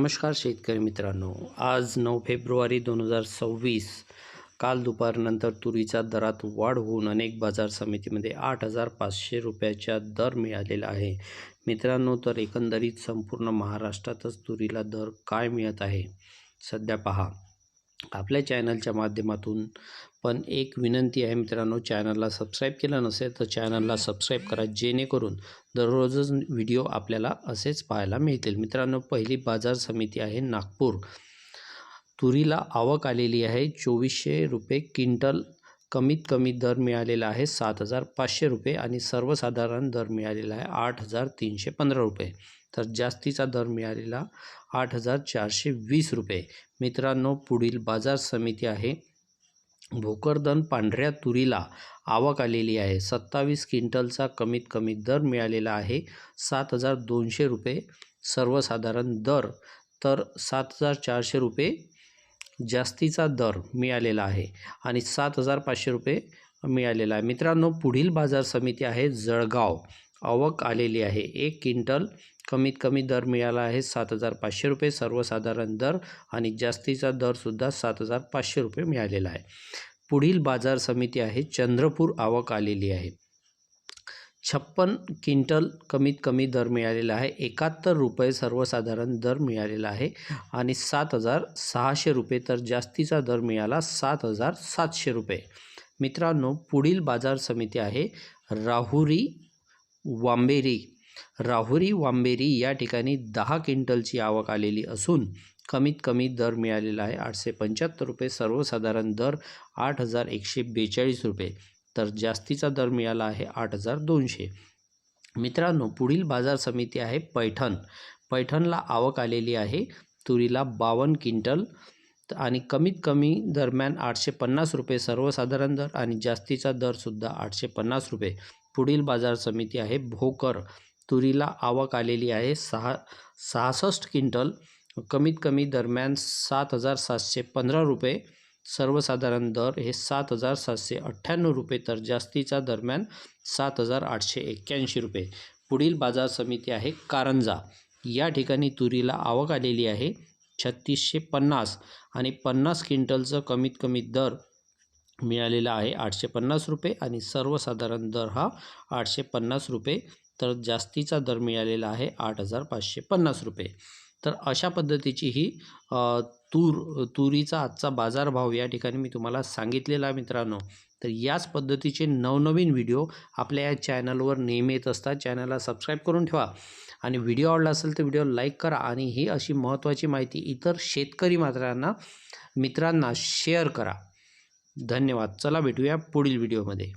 नमस्कार शेतकरी मित्रांनो, आज 9 फेब्रुवारी 2026 काल दुपारनंतर तुरीच्या दरात वाढ होऊन अनेक बाजार समितीमध्ये 8,500 रुपयाचा दर मिळालेला आहे. मित्रांनो, तर एकंदरीत संपूर्ण महाराष्ट्रातच तुरीला दर काय मिळत आहे सध्या पहा. आपल्या चॅनलच्या माध्यमातून पण एक विनंती आहे मित्रांनो, चॅनलला सबस्क्राईब केलं नसेल तर चॅनलला सबस्क्राईब करा, जेणेकरून दररोजच व्हिडिओ आपल्याला असेच पाहायला मिळतील. मित्रांनो, पहिली बाजार समिती आहे नागपूर. तुरीला आवक आलेली आहे 2400 रुपये क्विंटल. कमीत कमी दर मिळालेला आहे 7,500 रुपये आणि सर्वसाधारण दर मिळालेला आहे 8,315 रुपये. तर जास्तीचा दर मिळालेला 8,420 रुपये. मित्रांनो, पुढील बाजार समिती आहे भोकरदन. पांढऱ्या तुरीला आवक आलेली आहे 27 क्विंटलचा कमीत कमी दर मिळालेला आहे 7,200 रुपये. सर्वसाधारण दर तर 7,400 रुपये जास्तीचा दर मिळालेला आहे आणि 7,500 रुपये मिळालेला आहे. मित्रांनो, पुढील बाजार समिती आहे जळगाव. आवक आलेली आहे 1 क्विंटल. कमीत कमी दर मिळाला आहे 7,500 रुपये सर्वसाधारण दर आणि जास्तीचा दरसुद्धा 7,500 रुपये मिळालेला आहे. पुढील बाजार समिती आहे चंद्रपूर. आवक आलेली आहे 56 क्विंटल. कमीत कमी दर मिळालेला आहे 71 रुपये सर्वसाधारण दर मिळालेला आहे आणि 7,600 रुपये. तर जास्तीचा दर मिळाला 7,700 रुपये. मित्रांनो, पुढील बाजार समिती आहे राहुरी वांबेरी. राहुरी वांबेरी या ठिकाणी 10 क्विंटलची आवक आलेली असून कमीत कमी दर मिळालेला आहे 875 रुपये. सर्वसाधारण दर 8,142 रुपये. तर जास्तीचा दर मिळाला आहे 8,200. मित्रांनो, पुढील बाजार समिती आहे पैठण. पैठणला आवक आलेली आहे तुरीला 52 क्विंटल आणि कमीत कमी दरम्यान 850 रुपये सर्वसाधारण दर आणि जास्तीचा दरसुद्धा 850 रुपये. पुढील बाजार समिती आहे भोकर. तुरीला आवक आलेली आहे 66 क्विंटल. कमीत कमी दरम्यान 7,715 रुपये. सर्वसाधारण दर हे 7,798 रुपये. तर जास्तीचा दरम्यान 7,881 रुपये. पुढील बाजार समिती आहे कारंजा. या ठिकाणी तुरीला आवक आलेली आहे 3,650 आणि 50 क्विंटलचं कमीत कमी दर मिळालेला आहे 850 रुपये आणि सर्वसाधारण दर हा 850 रुपये. तर जास्तीचा दर मिळालेला आहे 8,550 रुपये. तर अशा पद्धतीची ही तुरीचा आजचा बाजारभाव या ठिकाणी मी तुम्हाला सांगितलेला आहे मित्रांनो. तर याच पद्धतीचे नवनवीन व्हिडिओ आपल्या या चॅनलवर नेहमी येत असतात. चॅनलला सबस्क्राईब करून ठेवा आणि व्हिडिओ आवडला असेल तर व्हिडिओ लाईक करा आणि ही अशी महत्त्वाची माहिती इतर शेतकरी मित्रांना शेअर करा. धन्यवाद. चला भेटूया पुढील व्हिडिओमध्ये.